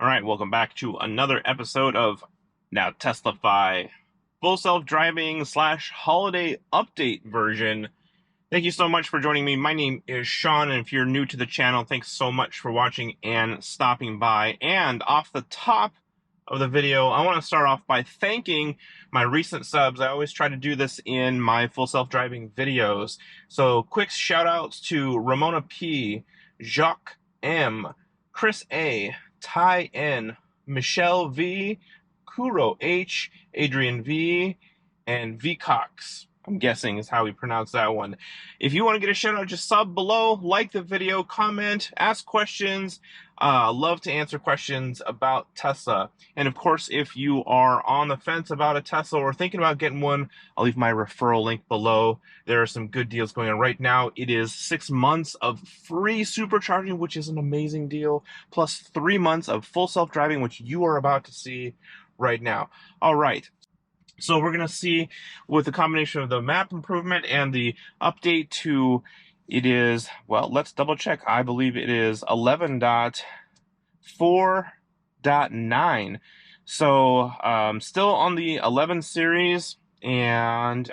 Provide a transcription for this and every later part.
All right, welcome back to another episode of Now Teslify, full self-driving slash holiday update version. Thank you so much for joining me. My name is Sean, and if you're new to the channel, thanks so much for watching and stopping by. And off the top of the video, I want to start off by thanking my recent subs. I always try to do this in my full self-driving videos. So quick shout outs to Ramona P, Jacques M, Chris A, Ty N, Michelle V, Kuro H, Adrian V, and V Cox. I'm guessing is how we pronounce that one. If you want to get a shout out, just sub below, like the video, comment, ask questions. Love to answer questions about Tesla. And of course, if you are on the fence about a Tesla or thinking about getting one, I'll leave my referral link below. There are some good deals going on right now. It is 6 months of free supercharging, which is an amazing deal, plus 3 months of full self-driving, which you are about to see right now. All right. So we're going to see with the combination of the map improvement and the update to, it is, well, let's double check. I believe it is 11.4.9. So still on the 11 series, and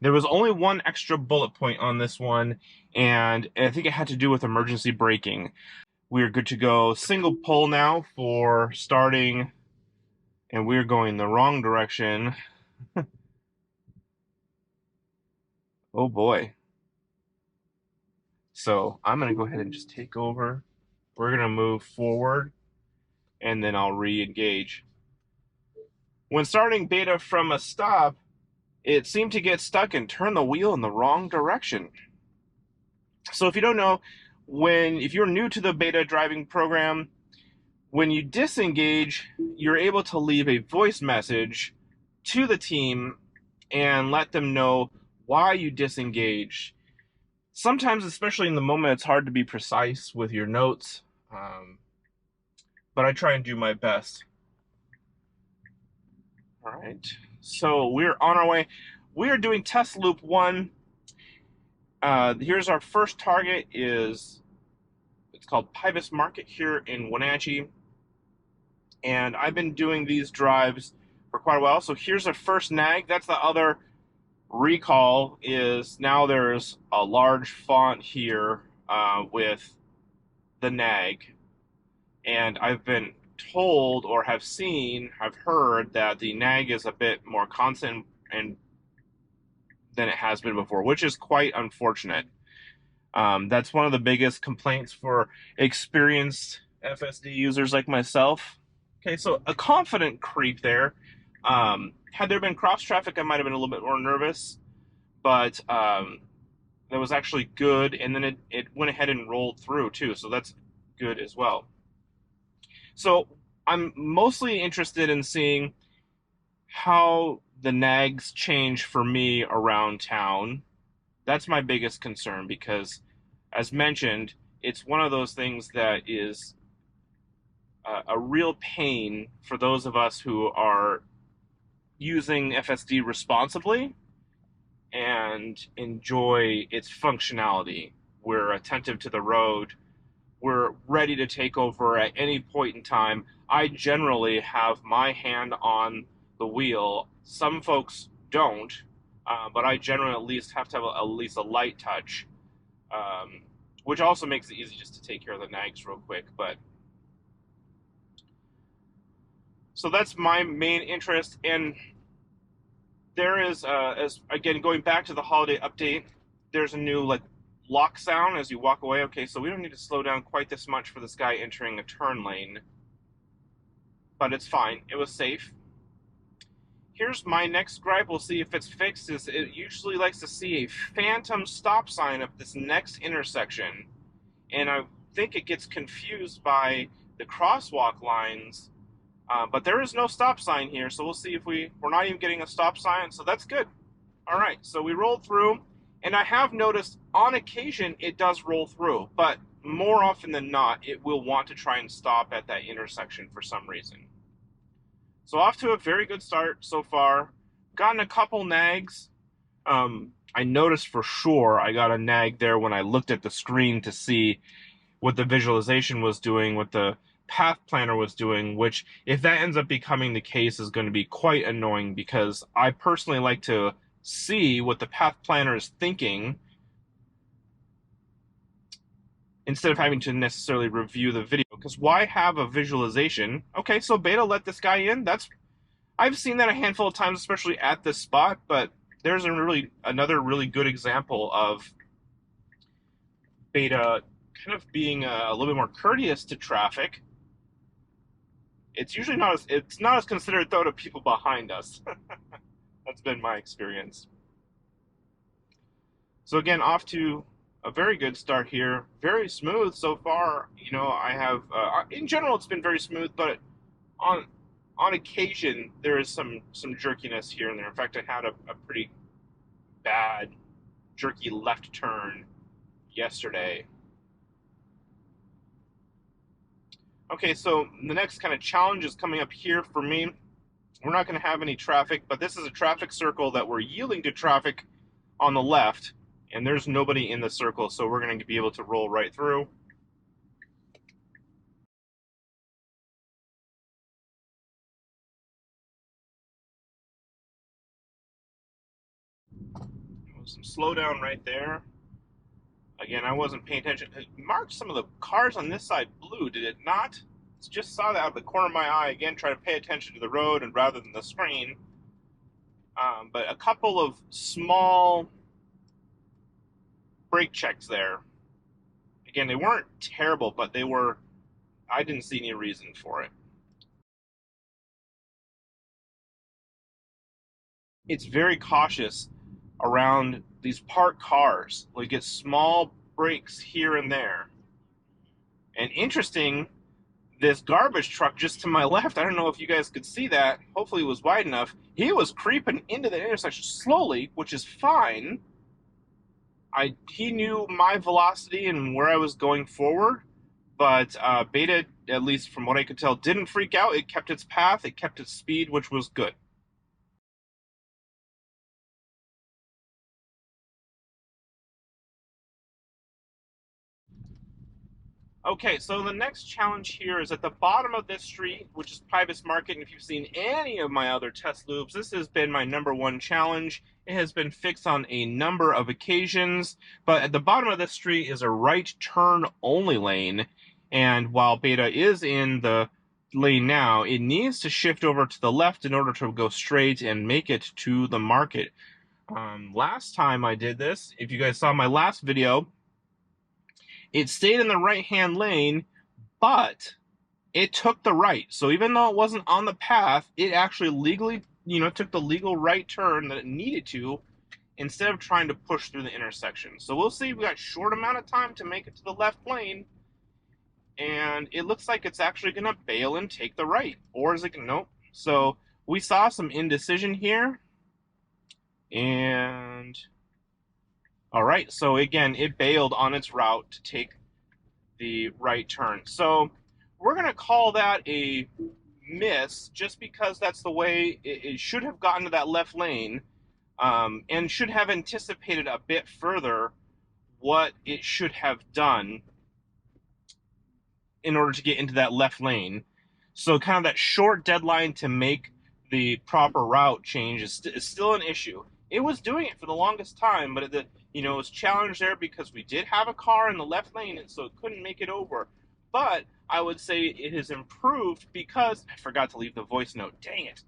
there was only one extra bullet point on this one, and I think it had to do with emergency braking. We're good to go. Single pole now for starting, and we're going the wrong direction. Oh boy. So I'm going to go ahead and just take over. We're going to move forward, and then I'll re-engage. When starting beta from a stop, it seemed to get stuck and turn the wheel in the wrong direction. So if you don't know, if you're new to the beta driving program, when you disengage, you're able to leave a voice message to the team and let them know why you disengage. Sometimes, especially in the moment, it's hard to be precise with your notes, but I try and do my best. All right, so we're on our way. We are doing test loop 1. Here's our first target. It's called Pybus Market here in Wenatchee, and I've been doing these drives for quite a while. So here's our first nag. That's the other recall, is now there's a large font here with the nag, and I've been told or have heard that the nag is a bit more constant than it has been before, which is quite unfortunate. That's one of the biggest complaints for experienced FSD users like myself. Okay, so a confident creep there. Had there been cross traffic, I might have been a little bit more nervous, but that was actually good, and then it went ahead and rolled through too, so that's good as well. So I'm mostly interested in seeing how the nags change for me around town. That's my biggest concern, because as mentioned, it's one of those things that is a real pain for those of us who are using FSD responsibly and enjoy its functionality. We're attentive to the road. We're ready to take over at any point in time. I generally have my hand on the wheel. Some folks don't, but I generally at least have to have at least a light touch, which also makes it easy just to take care of the nags real quick. But so that's my main interest. And there is, again, going back to the holiday update, there's a new lock sound as you walk away. Okay, so we don't need to slow down quite this much for this guy entering a turn lane, but it's fine. It was safe. Here's my next gripe. We'll see if it's fixed. Is it usually likes to see a phantom stop sign at this next intersection, and I think it gets confused by the crosswalk lines. But there is no stop sign here, so we'll see if we're not even getting a stop sign, so that's good. All right, so we rolled through, and I have noticed on occasion it does roll through, but more often than not, it will want to try and stop at that intersection for some reason. So off to a very good start so far. Gotten a couple nags. I noticed for sure I got a nag there when I looked at the screen to see what the visualization was doing with the path planner was doing, which if that ends up becoming the case is going to be quite annoying, because I personally like to see what the path planner is thinking instead of having to necessarily review the video. Because why have a visualization? Okay, so Beta let this guy in. I've seen that a handful of times, especially at this spot, but there's another really good example of Beta kind of being a little bit more courteous to traffic. It's usually not as considerate though to people behind us. That's been my experience. So again, off to a very good start here. Very smooth so far. You know, I have in general it's been very smooth, but on occasion there is some jerkiness here and there. In fact, I had a pretty bad jerky left turn yesterday. Okay, so the next kind of challenge is coming up here for me. We're not going to have any traffic, but this is a traffic circle that we're yielding to traffic on the left, and there's nobody in the circle, so we're going to be able to roll right through. Some slowdown right there. Again, I wasn't paying attention. It marked some of the cars on this side blue, did it not? Just saw that out of the corner of my eye. Again, trying to pay attention to the road and rather than the screen. But a couple of small brake checks there. Again, they weren't terrible, but I didn't see any reason for it. It's very cautious around these parked cars. We get small breaks here and there. And interesting, this garbage truck just to my left, I don't know if you guys could see that. Hopefully it was wide enough. He was creeping into the intersection slowly, which is fine. He knew my velocity and where I was going forward, but Beta, at least from what I could tell, didn't freak out. It kept its path, it kept its speed, which was good. Okay, so the next challenge here is at the bottom of this street, which is Pybus Market, and if you've seen any of my other test loops, this has been my #1 challenge. It has been fixed on a number of occasions, but at the bottom of this street is a right turn only lane, and while Beta is in the lane now, it needs to shift over to the left in order to go straight and make it to the market. Last time I did this, if you guys saw my last video, it stayed in the right-hand lane, but it took the right. So even though it wasn't on the path, it actually legally, took the legal right turn that it needed to instead of trying to push through the intersection. So we'll see. We got a short amount of time to make it to the left lane, and it looks like it's actually going to bail and take the right. Or is it going to? Nope. So we saw some indecision here, and all right, so again, it bailed on its route to take the right turn. So we're going to call that a miss just because that's the way it should have gotten to that left lane, and should have anticipated a bit further what it should have done in order to get into that left lane. So kind of that short deadline to make the proper route change is still an issue. It was doing it for the longest time, but it was challenged there because we did have a car in the left lane, and so it couldn't make it over. But I would say it has improved because I forgot to leave the voice note. Dang it.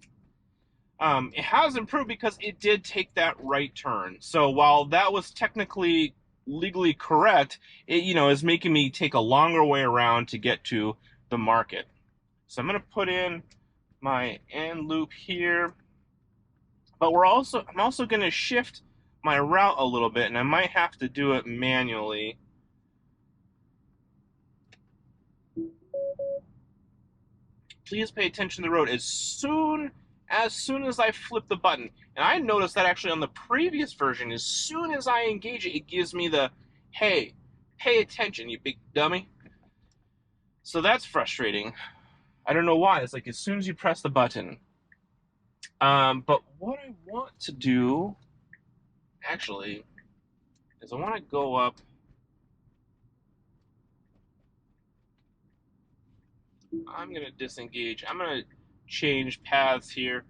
It has improved because it did take that right turn. So while that was technically legally correct, it is making me take a longer way around to get to the market. So I'm going to put in my end loop here. But I'm also going to shift my route a little bit, and I might have to do it manually. Please pay attention to the road as soon as I flip the button. And I noticed that actually on the previous version, as soon as I engage it, it gives me the, hey, pay attention, you big dummy. So that's frustrating. I don't know why. It's like as soon as you press the button. But what I want to do, actually, is I want to go up I'm going to disengage. I'm going to change paths here.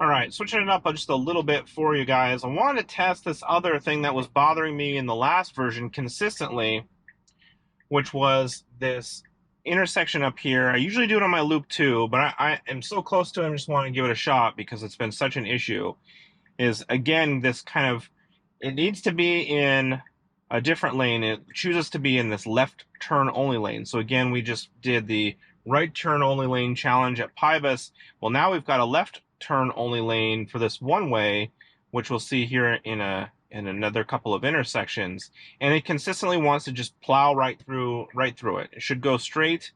All right, switching it up just a little bit for you guys. I want to test this other thing that was bothering me in the last version consistently, which was this intersection up here. I usually do it on my loop too, but I am so close to it, I just want to give it a shot because it's been such an issue. Is again, this kind of, it needs to be in a different lane. It chooses to be in this left turn only lane. So again, we just did the right turn only lane challenge at Pybus. Well, now we've got a left turn only lane for this one way, which we'll see here in another couple of intersections. And it consistently wants to just plow right through it. It should go straight,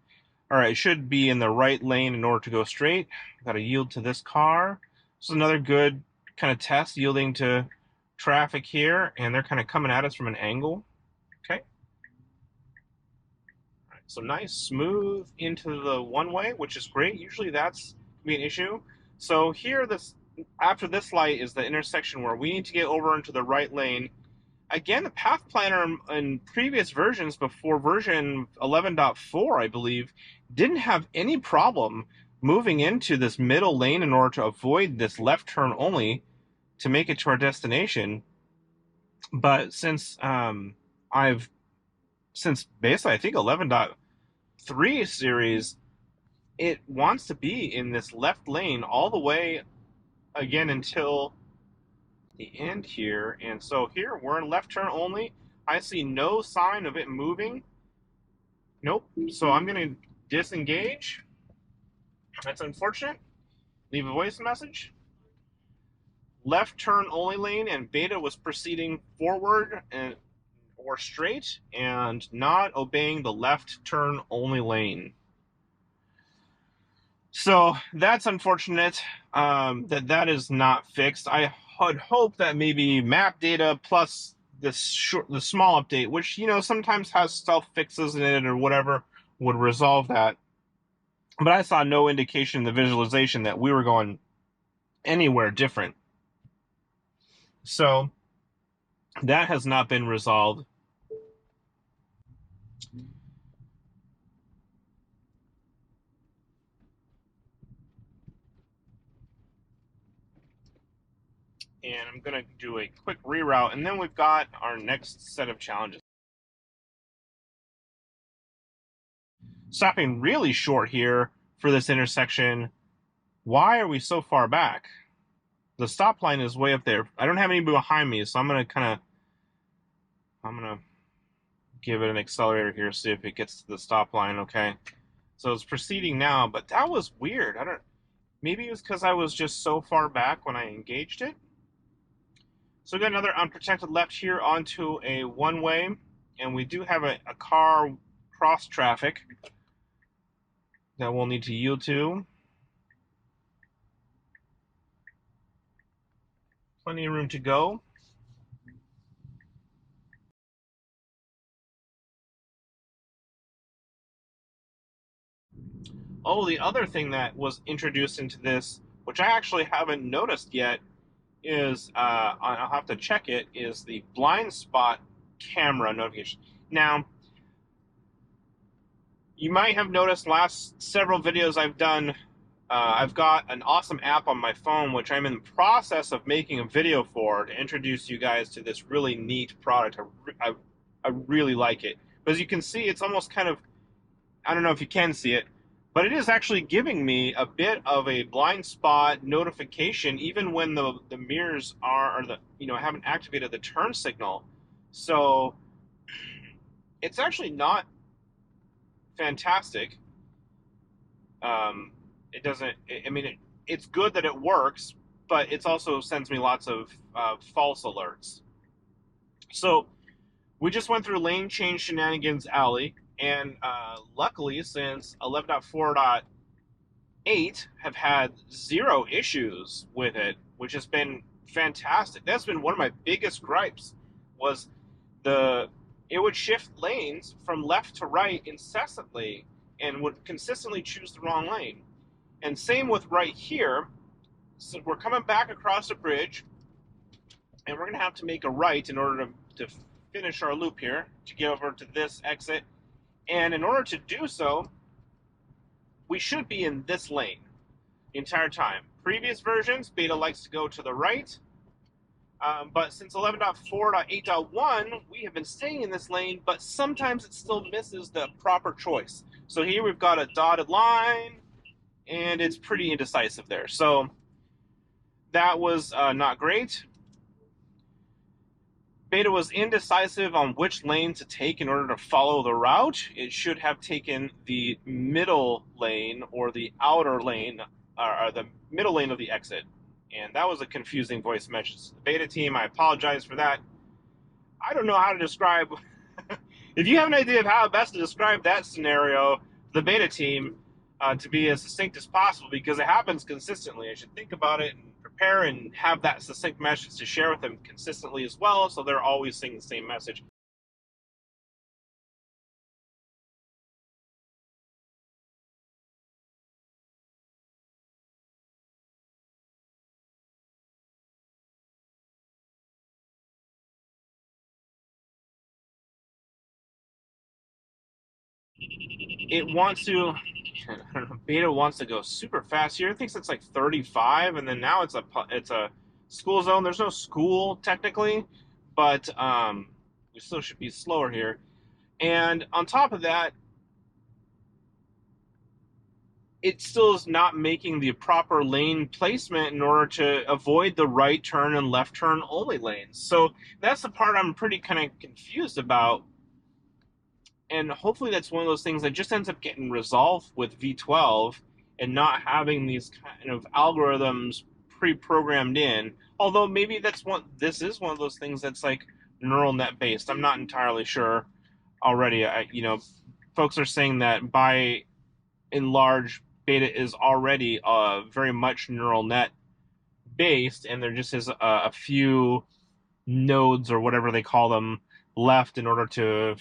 or it should be in the right lane in order to go straight. Got to yield to this car. This is another good kind of test, yielding to traffic here, and they're kind of coming at us from an angle. Okay. All right, so nice, smooth into the one way, which is great. Usually that's can be an issue. So here, after this light is the intersection where we need to get over into the right lane. Again, the path planner in previous versions before version 11.4, I believe, didn't have any problem moving into this middle lane in order to avoid this left turn only to make it to our destination. But since basically I think 11.3 series, it wants to be in this left lane all the way again until the end here. And so here we're in left turn only. I see no sign of it moving. Nope. So I'm going to disengage. That's unfortunate. Leave a voice message. Left turn only lane, and Beta was proceeding forward or straight and not obeying the left turn only lane. So that's unfortunate that is not fixed. I would hope that maybe map data plus the small update, which sometimes has self fixes in it or whatever, would resolve that. But I saw no indication in the visualization that we were going anywhere different. So that has not been resolved. And I'm going to do a quick reroute, and then we've got our next set of challenges. Stopping really short here for this intersection. Why are we so far back? The stop line is way up there. I don't have anybody behind me, so I'm going to give it an accelerator here, see if it gets to the stop line. Okay. So it's proceeding now, but that was weird. Maybe it was because I was just so far back when I engaged it. So we got another unprotected left here onto a one-way, and we do have a car cross traffic that we'll need to yield to. Plenty of room to go. Oh, the other thing that was introduced into this, which I actually haven't noticed yet, is I'll have to check it, is the blind spot camera notification. Now, you might have noticed last several videos I've done, I've got an awesome app on my phone, which I'm in the process of making a video for to introduce you guys to this really neat product. I really like it. But as you can see, it's almost kind of, I don't know if you can see it, but it is actually giving me a bit of a blind spot notification, even when the mirrors haven't activated the turn signal. So it's actually not fantastic. It doesn't. I mean, it's good that it works, but it also sends me lots of false alerts. So we just went through lane change shenanigans alley, and luckily, since 11.4.8 have had zero issues with it, which has been fantastic. That's been one of my biggest gripes was it would shift lanes from left to right incessantly and would consistently choose the wrong lane. And same with right here. So we're coming back across a bridge, and we're going to have to make a right in order to finish our loop here, to get over to this exit. And in order to do so, we should be in this lane the entire time. Previous versions, Beta likes to go to the right, but since 11.4.8.1, we have been staying in this lane, but sometimes it still misses the proper choice. So here we've got a dotted line, and it's pretty indecisive there. So that was not great. Beta was indecisive on which lane to take in order to follow the route. It should have taken the middle lane or the outer lane, or the middle lane of the exit. And that was a confusing voice message to the Beta team. I apologize for that. I don't know how to describe... If you have an idea of how best to describe that scenario, the Beta team, to be as succinct as possible, because it happens consistently. I should think about it and prepare and have that succinct message to share with them consistently as well, so they're always saying the same message. It wants to... I don't know, Beta wants to go super fast here. It thinks it's like 35, and then now it's a school zone. There's no school technically, but we still should be slower here. And on top of that, it still is not making the proper lane placement in order to avoid the right turn and left turn only lanes. So that's the part I'm pretty kind of confused about. And hopefully that's one of those things that just ends up getting resolved with V12 and not having these kind of algorithms pre-programmed in. Although maybe this is one of those things that's like neural net based. I'm not entirely sure already. Folks are saying that by and large, Beta is already very much neural net based, and there just is a few nodes or whatever they call them left in order to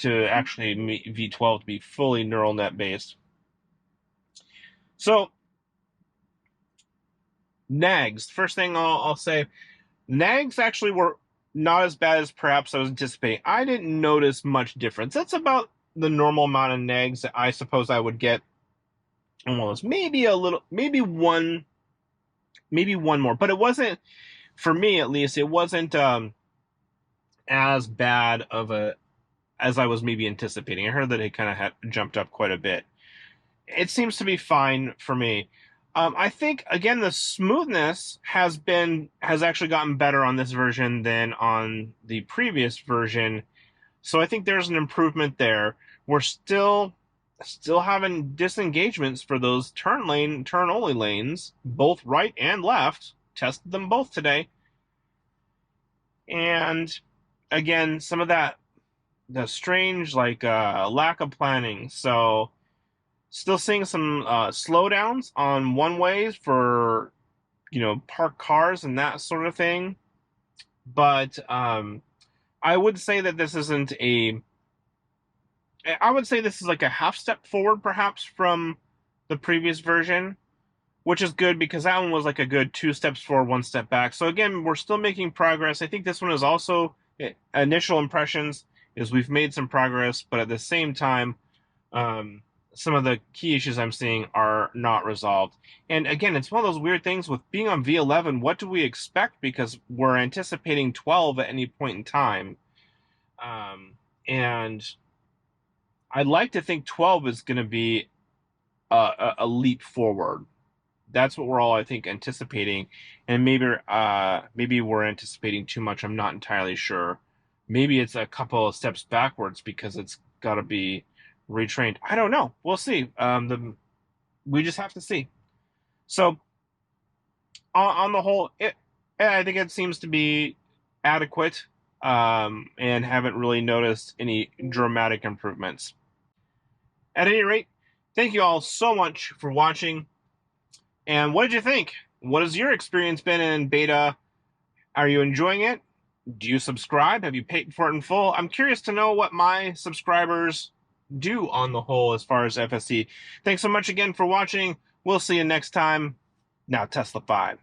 actually meet V12 to be fully neural net based. So, nags. First thing I'll say, nags actually were not as bad as perhaps I was anticipating. I didn't notice much difference. That's about the normal amount of nags that I suppose I would get. Almost maybe one more, but it wasn't, for me at least, it wasn't as bad of as I was maybe anticipating. I heard that it kind of had jumped up quite a bit. It seems to be fine for me. I think again the smoothness has actually gotten better on this version than on the previous version, so I think there's an improvement there. We're still having disengagements for those turn only lanes, both right and left. Tested them both today. And again, some of the strange lack of planning. So still seeing some slowdowns on one ways for parked cars and that sort of thing. But I would say that this isn't I would say this is like a half step forward, perhaps, from the previous version, which is good because that one was like a good 2 steps forward, 1 step back. So again, we're still making progress. I think this one is also, initial impressions is we've made some progress, but at the same time, some of the key issues I'm seeing are not resolved. And again, it's one of those weird things with being on V11. What do we expect? Because we're anticipating 12 at any point in time. And I'd like to think 12 is going to be a leap forward. That's what we're all, I think, anticipating. And maybe we're anticipating too much. I'm not entirely sure. Maybe it's a couple of steps backwards because it's got to be retrained. I don't know. We'll see. We just have to see. So, on the whole, I think it seems to be adequate, and haven't really noticed any dramatic improvements. At any rate, thank you all so much for watching. And what did you think? What has your experience been in beta? Are you enjoying it? Do you subscribe? Have you paid for it in full? I'm curious to know what my subscribers do on the whole as far as FSD. Thanks so much again for watching. We'll see you next time. Now, Tesla 5.